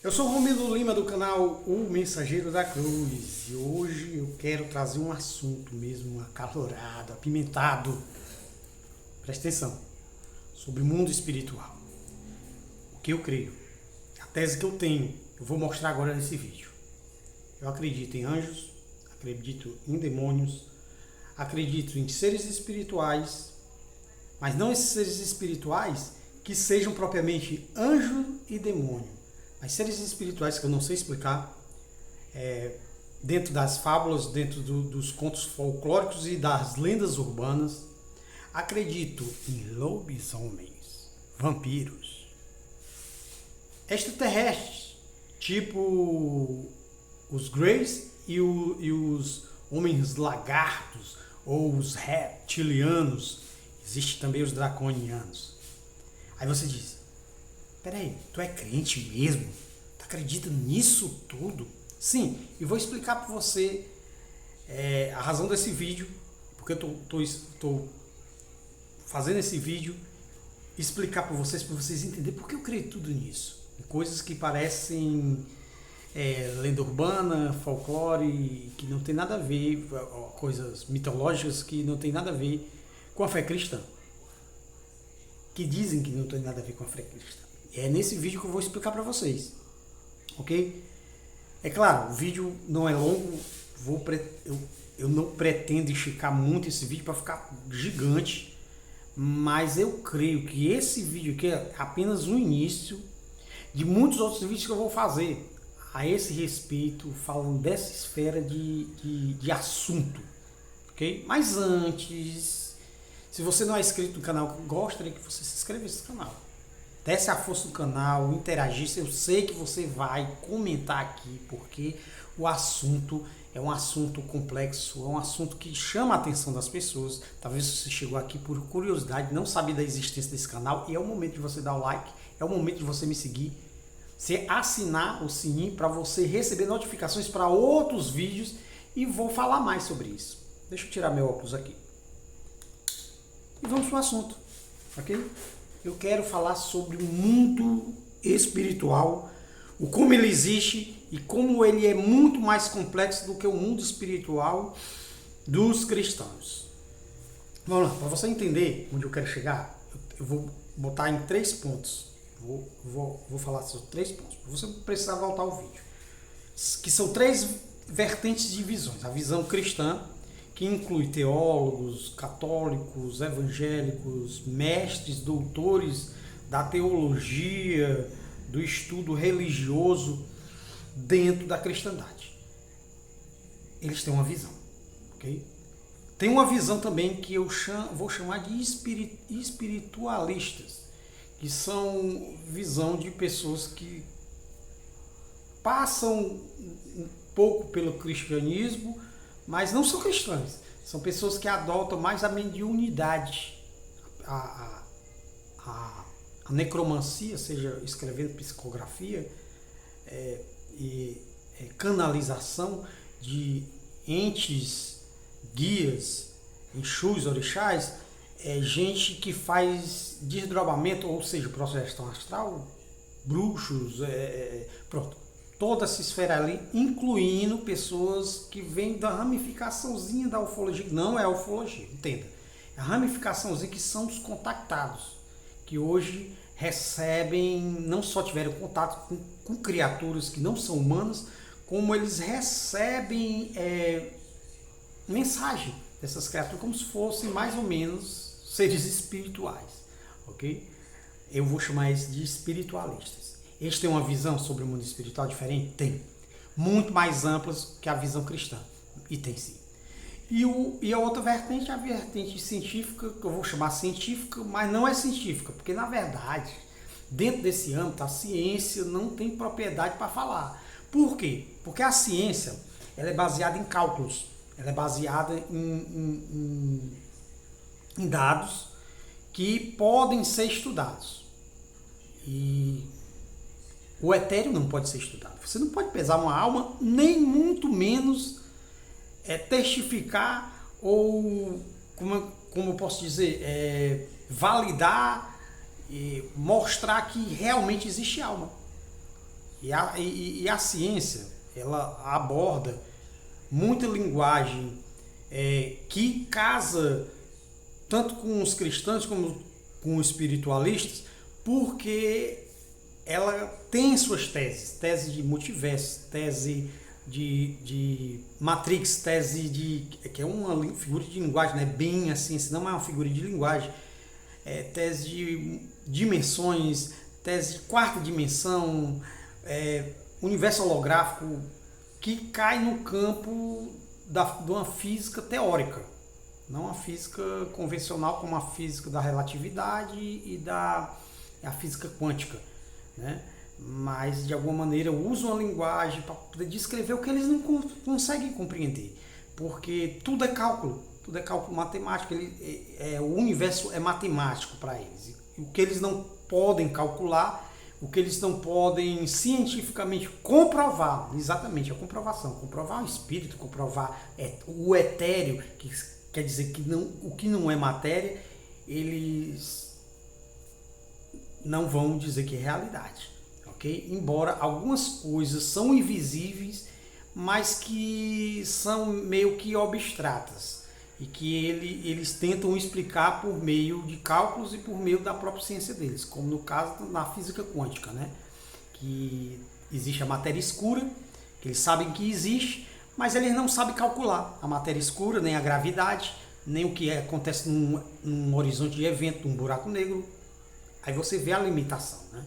Eu sou o Romildo Lima do canal O Mensageiro da Cruz e hoje eu quero trazer um assunto mesmo acalorado, apimentado, presta atenção, sobre o mundo espiritual. O que eu creio, a tese que eu tenho, eu vou mostrar agora nesse vídeo. Eu acredito em anjos, acredito em demônios, acredito em seres espirituais, mas não esses seres espirituais que sejam propriamente anjo e demônio. Mas seres espirituais que eu não sei explicar, dentro das fábulas, dentro dos contos folclóricos e das lendas urbanas, acredito em lobisomens, vampiros, extraterrestres, tipo os Greys e os homens lagartos, ou os reptilianos, existe também os draconianos. Aí você diz, peraí, tu é crente mesmo? Tu acredita nisso tudo? Sim, e vou explicar para você a razão desse vídeo, porque eu estou fazendo esse vídeo, explicar para vocês entenderem por que eu creio tudo nisso. Coisas que parecem lenda urbana, folclore, que não tem nada a ver, coisas mitológicas que não tem nada a ver com a fé cristã. Que dizem que não tem nada a ver com a fé cristã. É nesse vídeo que eu vou explicar para vocês, ok? É claro, o vídeo não é longo, eu não pretendo esticar muito esse vídeo para ficar gigante, mas eu creio que esse vídeo aqui é apenas o início de muitos outros vídeos que eu vou fazer a esse respeito, falando dessa esfera de assunto, ok? Mas antes, se você não é inscrito no canal, gostaria que você se inscrevesse no canal. Desse a força do canal, interagisse, eu sei que você vai comentar aqui, porque o assunto é um assunto complexo, é um assunto que chama a atenção das pessoas. Talvez você chegou aqui por curiosidade, não sabia da existência desse canal, e é o momento de você dar o like, é o momento de você me seguir, você assinar o sininho para você receber notificações para outros vídeos, e vou falar mais sobre isso. Deixa eu tirar meu óculos aqui. E vamos para o assunto, ok? Eu quero falar sobre o mundo espiritual, o como ele existe e como ele é muito mais complexo do que o mundo espiritual dos cristãos. Vamos lá, para você entender onde eu quero chegar, eu vou botar em 3 pontos. Vou falar sobre 3 pontos, para você precisar voltar ao vídeo. Que são 3 vertentes de visões. A visão cristã, que inclui teólogos, católicos, evangélicos, mestres, doutores da teologia, do estudo religioso dentro da cristandade. Eles têm uma visão, ok? Tem uma visão também que eu vou chamar de espiritualistas, que são visão de pessoas que passam um pouco pelo cristianismo, mas não são cristãs, são pessoas que adotam mais a mediunidade, a necromancia, seja escrevendo psicografia e canalização de entes, guias, exus, orixás, gente que faz desdobramento, ou seja, projeção astral, bruxos, pronto. Toda essa esfera ali, incluindo pessoas que vêm da ramificaçãozinha da ufologia. Não é a ufologia, entenda. É a ramificaçãozinha que são os contactados, que hoje recebem, não só tiveram contato com criaturas que não são humanas, como eles recebem mensagem dessas criaturas como se fossem mais ou menos seres espirituais, ok? Eu vou chamar eles de espiritualistas. Eles têm uma visão sobre o mundo espiritual diferente? Tem. Muito mais amplas que a visão cristã. E tem sim. E a outra vertente é a vertente científica, que eu vou chamar científica, mas não é científica, porque na verdade, dentro desse âmbito, a ciência não tem propriedade para falar. Por quê? Porque a ciência ela é baseada em cálculos, ela é baseada em dados que podem ser estudados. E o etéreo não pode ser estudado. Você não pode pesar uma alma, nem muito menos testificar ou, como eu posso dizer, validar e mostrar que realmente existe alma. E a ciência, ela aborda muita linguagem que casa tanto com os cristãos como com os espiritualistas, porque ela tem suas teses, tese de multiverso, tese de Matrix, tese que é uma figura de linguagem, não é bem assim, não é uma figura de linguagem, tese de dimensões, tese de quarta dimensão, universo holográfico, que cai no campo de uma física teórica, não a física convencional como a física da relatividade e a física quântica, né? Mas de alguma maneira usam a linguagem para poder descrever o que eles não conseguem compreender, porque tudo é cálculo matemático, o universo é matemático para eles. O que eles não podem calcular, o que eles não podem cientificamente comprovar, exatamente a comprovação, comprovar o espírito, comprovar o etéreo, que quer dizer que o que não é matéria, eles não vão dizer que é realidade, ok? Embora algumas coisas são invisíveis, mas que são meio que abstratas e que eles tentam explicar por meio de cálculos e por meio da própria ciência deles, como no caso na física quântica, né? Que existe a matéria escura, que eles sabem que existe, mas eles não sabem calcular a matéria escura, nem a gravidade, nem o que acontece num horizonte de evento, num buraco negro. Aí você vê a limitação, né?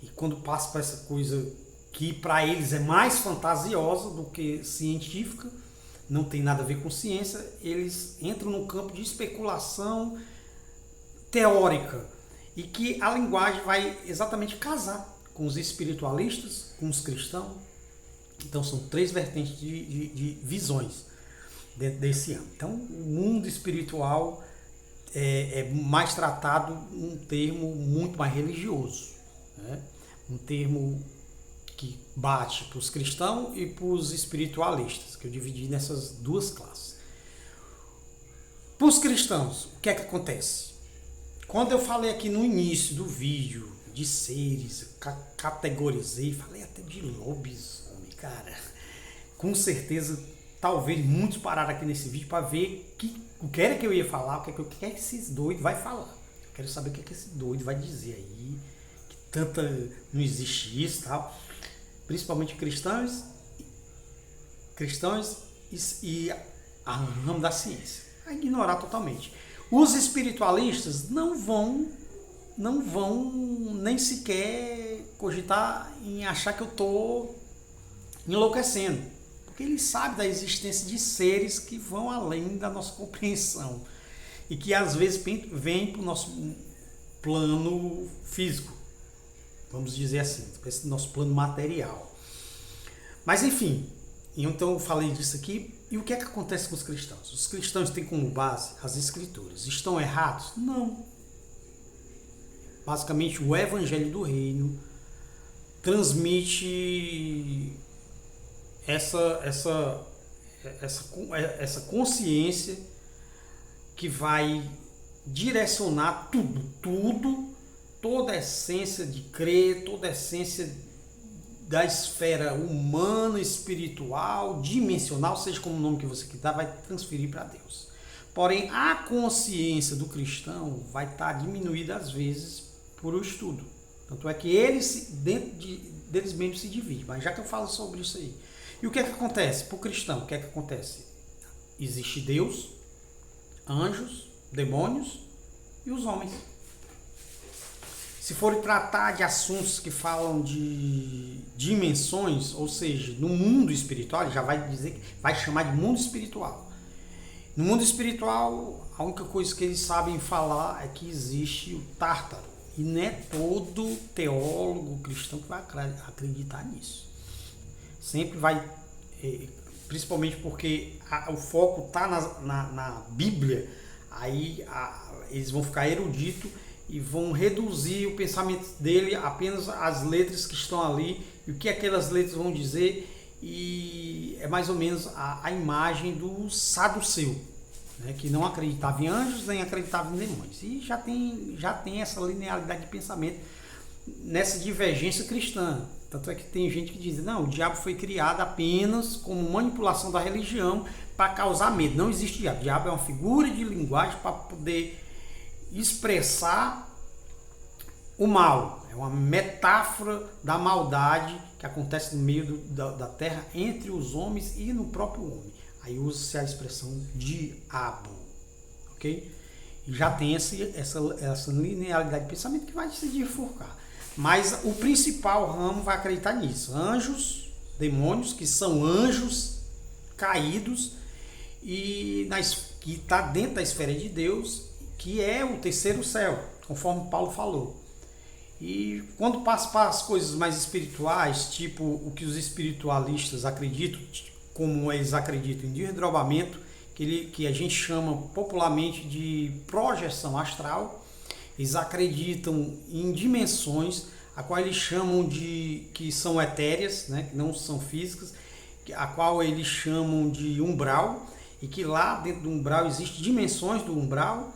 E quando passa para essa coisa que para eles é mais fantasiosa do que científica, não tem nada a ver com ciência, eles entram no campo de especulação teórica e que a linguagem vai exatamente casar com os espiritualistas, com os cristãos. Então são três vertentes de visões dentro desse ano. Então o mundo espiritual é mais tratado um termo muito mais religioso, né? Um termo que bate para os cristãos e para os espiritualistas, que eu dividi nessas duas classes. Para os cristãos, o que é que acontece? Quando eu falei aqui no início do vídeo de seres, categorizei, falei até de lobisomem, cara. Com certeza, talvez muitos pararam aqui nesse vídeo para ver o que era que eu ia falar, o que é que esses doidos vai falar. Eu quero saber o que é que esse doido vai dizer aí, que tanta não existe isso e tal. Principalmente cristãos e a ramo da ciência. A ignorar totalmente. Os espiritualistas não vão nem sequer cogitar em achar que eu estou enlouquecendo. Porque eles sabem da existência de seres que vão além da nossa compreensão. E que às vezes vêm para o nosso plano físico. Vamos dizer assim, para esse nosso plano material. Mas enfim, então eu falei disso aqui. E o que é que acontece com os cristãos? Os cristãos têm como base as escrituras. Estão errados? Não. Basicamente o evangelho do reino transmite essa consciência que vai direcionar toda a essência de crer, toda a essência da esfera humana, espiritual, dimensional, seja como o nome que você quiser, vai transferir para Deus. Porém, a consciência do cristão vai estar diminuída às vezes por o estudo. Tanto é que eles, dentro deles mesmos, se dividem. Mas já que eu falo sobre isso aí. E o que é que acontece? Para o cristão, o que é que acontece? Existe Deus, anjos, demônios e os homens. Se for tratar de assuntos que falam de dimensões, ou seja, no mundo espiritual, ele já vai dizer que vai chamar de mundo espiritual. No mundo espiritual, a única coisa que eles sabem falar é que existe o Tártaro. E não é todo teólogo cristão que vai acreditar nisso. Sempre vai, principalmente porque o foco está na Bíblia, aí eles vão ficar eruditos e vão reduzir o pensamento dele apenas às letras que estão ali e o que aquelas letras vão dizer, e é mais ou menos a imagem do saduceu, né, que não acreditava em anjos nem acreditava em demônios, e já tem essa linearidade de pensamento nessa divergência cristã. Tanto é que tem gente que diz, não, o diabo foi criado apenas como manipulação da religião para causar medo. Não existe diabo. O diabo é uma figura de linguagem para poder expressar o mal. É uma metáfora da maldade que acontece no meio da terra entre os homens e no próprio homem. Aí usa-se a expressão diabo. Ok? E já tem essa linearidade de pensamento que vai se bifurcar. Mas o principal ramo vai acreditar nisso. Anjos, demônios, que são anjos caídos e que está dentro da esfera de Deus, que é o terceiro céu, conforme Paulo falou. E quando passa para as coisas mais espirituais, tipo o que os espiritualistas acreditam, como eles acreditam em desdobramento, que a gente chama popularmente de projeção astral, eles acreditam em dimensões, a qual eles chamam de que são etéreas, né, que não são físicas, a qual eles chamam de umbral, e que lá dentro do umbral existem dimensões do umbral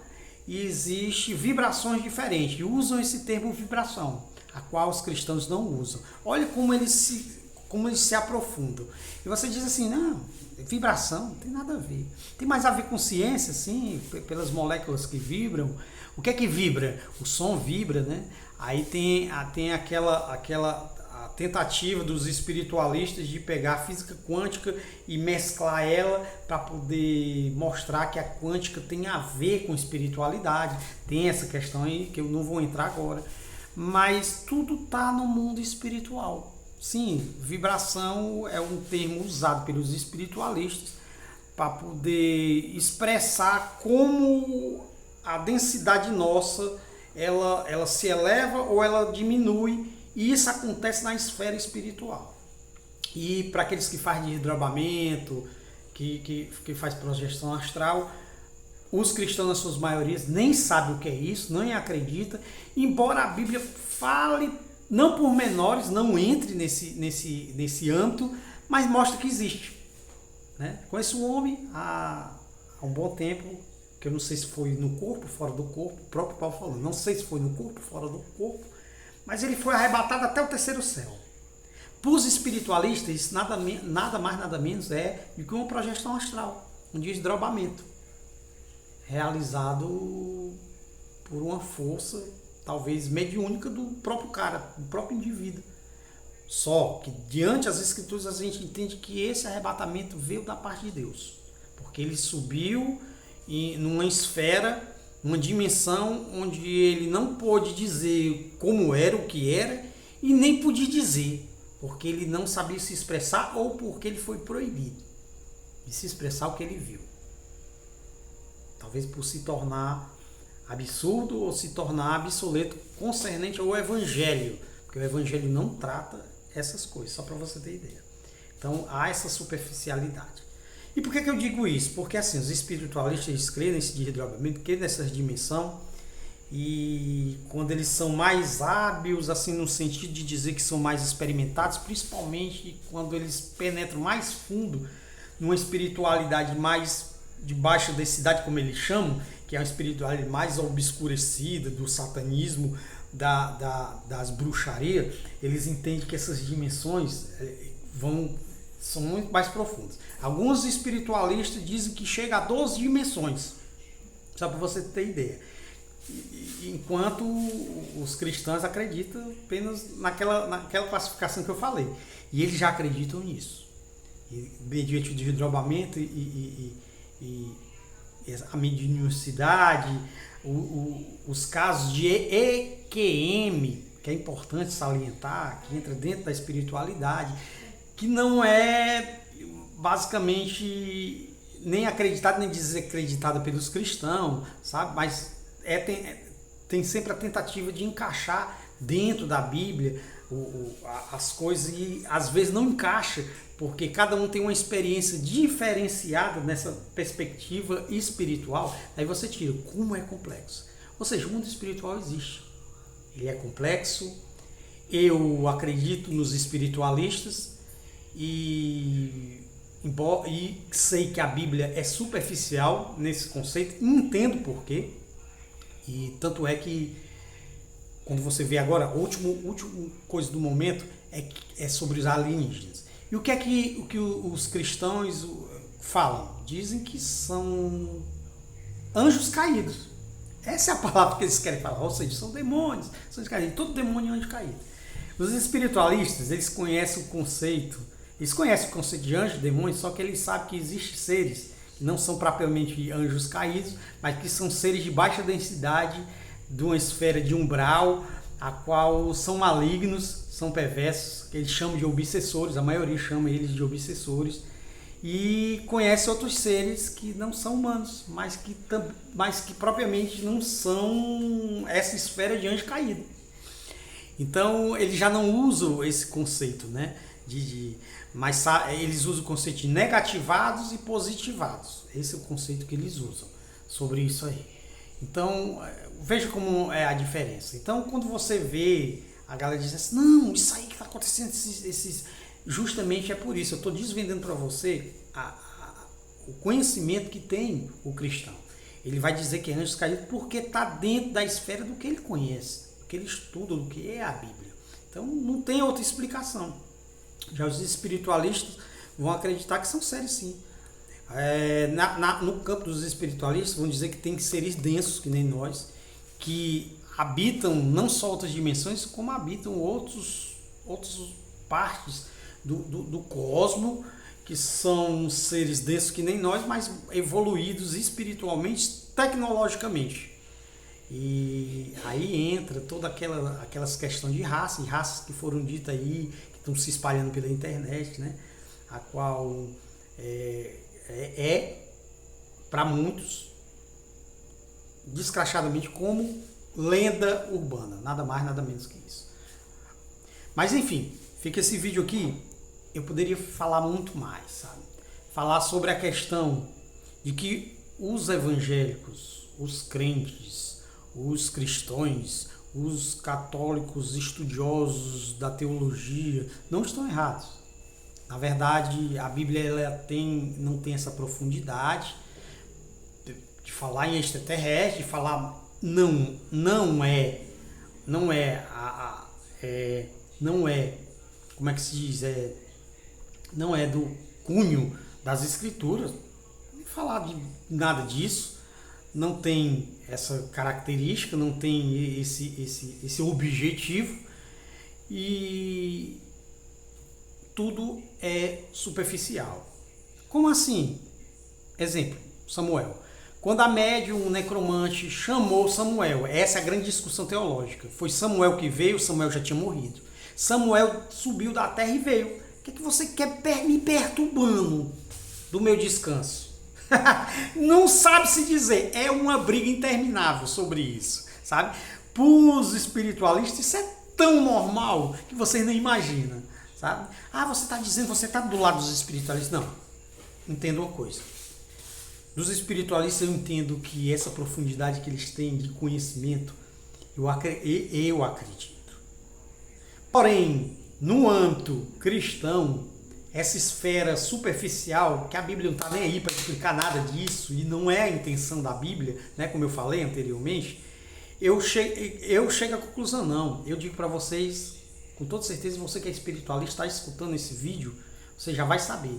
e existem vibrações diferentes. E usam esse termo vibração, a qual os cristãos não usam. Olha como eles se aprofundam. E você diz assim, não, vibração não tem nada a ver. Tem mais a ver com ciência, sim, pelas moléculas que vibram. O que é que vibra? O som vibra, né? Aí tem aquela tentativa dos espiritualistas de pegar a física quântica e mesclar ela para poder mostrar que a quântica tem a ver com espiritualidade. Tem essa questão aí que eu não vou entrar agora. Mas tudo está no mundo espiritual. Sim, vibração é um termo usado pelos espiritualistas para poder expressar como a densidade nossa ela se eleva ou ela diminui, e isso acontece na esfera espiritual. E para aqueles que fazem desdobramento, que faz projeção astral, os cristãos, nas suas maiorias, nem sabem o que é isso, nem acreditam, embora a Bíblia fale, não por menores, não entre nesse âmbito, mas mostra que existe. Né? Conheço um homem há um bom tempo, que eu não sei se foi no corpo, fora do corpo, o próprio Paulo falou, não sei se foi no corpo, fora do corpo, mas ele foi arrebatado até o terceiro céu. Para os espiritualistas, isso nada mais, nada menos é do que uma projeção astral, um desdobramento, realizado por uma força, talvez mediúnica, do próprio cara, do próprio indivíduo. Só que, diante das escrituras, a gente entende que esse arrebatamento veio da parte de Deus, porque ele subiu numa esfera, uma dimensão onde ele não pôde dizer como era, o que era, e nem podia dizer, porque ele não sabia se expressar ou porque ele foi proibido de se expressar o que ele viu. Talvez por se tornar absurdo ou se tornar obsoleto concernente ao evangelho, porque o evangelho não trata essas coisas, só para você ter ideia. Então há essa superficialidade. E por que eu digo isso? Porque assim, os espiritualistas creem nesse desdobramento, creem nessa dimensão, e quando eles são mais hábeis, assim, no sentido de dizer que são mais experimentados, principalmente quando eles penetram mais fundo numa espiritualidade mais de baixa densidade, como eles chamam, que é a espiritualidade mais obscurecida do satanismo, das bruxarias, eles entendem que essas dimensões são muito mais profundas. Alguns espiritualistas dizem que chega a 12 dimensões, só para você ter ideia. Enquanto os cristãos acreditam apenas naquela classificação que eu falei. E eles já acreditam nisso. Mediante o desdobramento e a mediunidade, os casos de EQM, que é importante salientar, que entra dentro da espiritualidade, que não é basicamente nem acreditada nem desacreditada pelos cristãos, sabe? Mas tem sempre a tentativa de encaixar dentro da Bíblia as coisas, e às vezes não encaixa, porque cada um tem uma experiência diferenciada nessa perspectiva espiritual. Aí você tira como é complexo. Ou seja, o mundo espiritual existe. Ele é complexo. Eu acredito nos espiritualistas e sei que a Bíblia é superficial nesse conceito, entendo por quê. E tanto é que, quando você vê agora, a última coisa do momento é sobre os alienígenas. E o que os cristãos falam? Dizem que são anjos caídos. Essa é a palavra que eles querem falar. Ou seja, são demônios, são anjos caídos. Todo demônio é anjo caído. Os espiritualistas, eles conhecem o conceito de anjo, demônio, só que eles sabem que existem seres que não são propriamente anjos caídos, mas que são seres de baixa densidade, de uma esfera de umbral, a qual são malignos, são perversos, que eles chamam de obsessores, a maioria chama eles de obsessores, e conhece outros seres que não são humanos, mas que propriamente não são essa esfera de anjo caído. Então, eles já não usam esse conceito, né? Mas eles usam o conceito de negativados e positivados. Esse é o conceito que eles usam sobre isso aí. Então, veja como é a diferença. Então, quando você vê a galera diz assim, não, isso aí que está acontecendo, justamente é por isso. Eu estou desvendando para você o conhecimento que tem o cristão. Ele vai dizer que é anjos caídos porque está dentro da esfera do que ele conhece, do que ele estuda, do que é a Bíblia. Então, não tem outra explicação. Já os espiritualistas vão acreditar que são seres sim. No campo dos espiritualistas vão dizer que tem seres densos, que nem nós, que habitam não só outras dimensões, como habitam outras partes do cosmos, que são seres densos que nem nós, mas evoluídos espiritualmente, tecnologicamente. E aí entra toda aquelas questões de raça, e raças que foram ditas aí, que estão se espalhando pela internet, né? A qual para muitos, descrachadamente, como lenda urbana, nada mais, nada menos que isso. Mas enfim, fica esse vídeo aqui, eu poderia falar muito mais, sabe? Falar sobre a questão de que os evangélicos, os crentes, os cristãos, os católicos estudiosos da teologia não estão errados. Na verdade, a Bíblia não tem essa profundidade de falar em extraterrestre, de falar não é como é que se diz, não é do cunho das escrituras, não falar de nada disso, não tem essa característica, não tem esse objetivo, e tudo é superficial. Como assim? Exemplo, Samuel. Quando a médium, o necromante, chamou Samuel, essa é a grande discussão teológica. Foi Samuel que veio, Samuel já tinha morrido. Samuel subiu da terra e veio. O que é que você quer me perturbando do meu descanso? Não sabe se dizer. É uma briga interminável sobre isso, sabe? Para os espiritualistas isso é tão normal que vocês nem imaginam, sabe? Você está dizendo, você está do lado dos espiritualistas. Não, entenda uma coisa. Dos espiritualistas eu entendo que essa profundidade que eles têm de conhecimento, eu acredito. Porém, no âmbito cristão, essa esfera superficial, que a Bíblia não está nem aí para explicar nada disso, e não é a intenção da Bíblia, né, como eu falei anteriormente, eu chego à conclusão, não. Eu digo para vocês, com toda certeza, você que é espiritualista, está escutando esse vídeo, você já vai saber.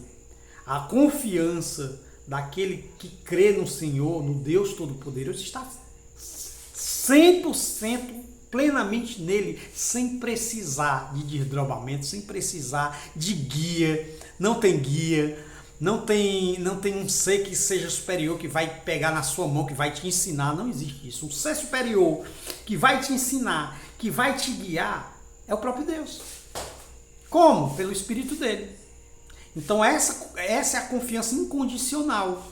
A confiança daquele que crê no Senhor, no Deus Todo-Poderoso, está 100% plenamente nele, sem precisar de desdobramento, sem precisar de guia. Não tem guia, não tem um ser que seja superior, que vai pegar na sua mão, que vai te ensinar. Não existe isso. Um ser superior que vai te ensinar, que vai te guiar, é o próprio Deus. Como? Pelo Espírito dele. Então essa é a confiança incondicional,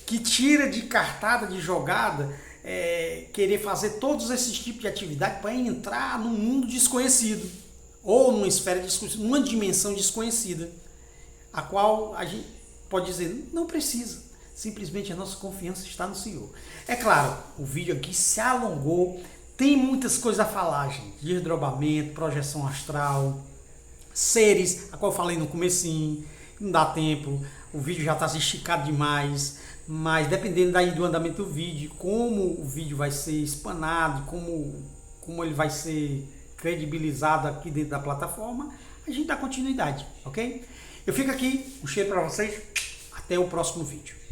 que tira de cartada, de jogada, querer fazer todos esses tipos de atividade para entrar num mundo desconhecido, ou numa esfera desconhecida, numa dimensão desconhecida, a qual a gente pode dizer, não precisa, simplesmente a nossa confiança está no Senhor. É claro, o vídeo aqui se alongou, tem muitas coisas a falar, gente, desdobramento, projeção astral, seres, a qual eu falei no comecinho, não dá tempo, o vídeo já está esticado demais, mas dependendo daí do andamento do vídeo, como o vídeo vai ser explanado, como ele vai ser credibilizado aqui dentro da plataforma, a gente dá continuidade, ok? Eu fico aqui, um cheiro para vocês, até o próximo vídeo.